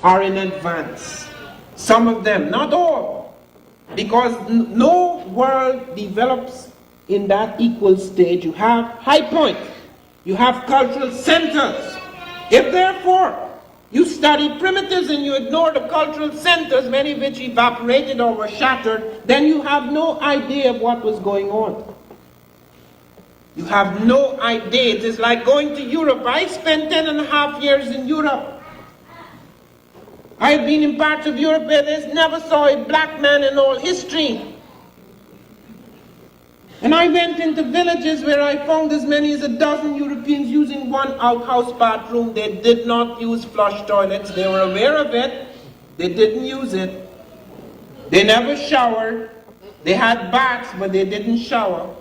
are in advance. Some of them, not all. Because no world develops in that equal stage. You have high points. You have cultural centers. If therefore you study primitives and you ignore the cultural centers, many of which evaporated or were shattered, then you have no idea of what was going on. You have no idea. It is like going to Europe. I spent 10.5 years in Europe. I have been in parts of Europe where there's never saw a black man in all history. And I went into villages where I found as many as 12 Europeans using one outhouse bathroom. They did not use flush toilets. They were aware of it. They didn't use it. They never showered. They had baths, but they didn't shower.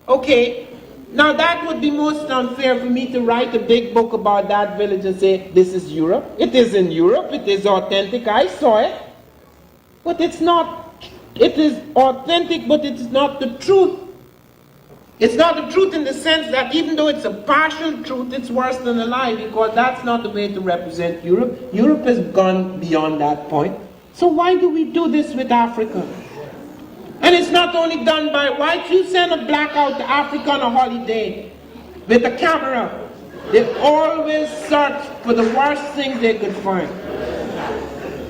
Okay, now that would be most unfair for me to write a big book about that village and say, this is Europe. It is in Europe. It is authentic. I saw it. But it's not. It is authentic, but it is not the truth. It's not the truth in the sense that even though it's a partial truth, it's worse than a lie, because that's not the way to represent Europe. Europe has gone beyond that point. So why do we do this with Africa? And it's not only done by whites. You send a black out to Africa on a holiday with a camera. They always search for the worst things they could find.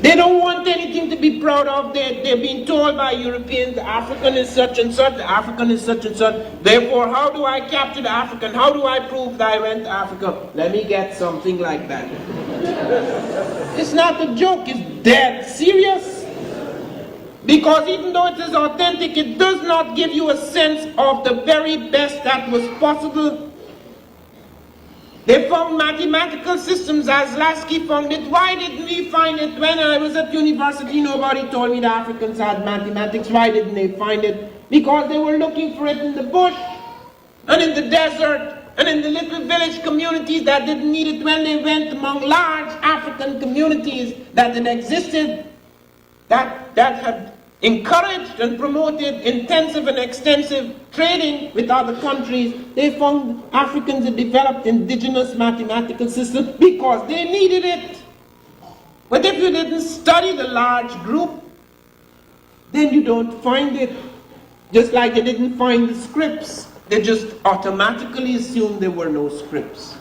They don't want anything to be proud of. They're being told by Europeans, the African is such and such, the African is such and such. Therefore, how do I capture the African? How do I prove that I went to Africa? Let me get something like that. It's not a joke, it's dead serious. Because even though it is authentic, it does not give you a sense of the very best that was possible. They found mathematical systems as Lasky found it. Why didn't we find it? When I was at university, nobody told me the Africans had mathematics. Why didn't they find it? Because they were looking for it in the bush, and in the desert, and in the little village communities that didn't need it. When they went among large African communities that had existed, that had encouraged and promoted intensive and extensive trading with other countries, they found Africans had developed indigenous mathematical systems because they needed it. But if you didn't study the large group, then you don't find it. Just like they didn't find the scripts, they just automatically assumed there were no scripts.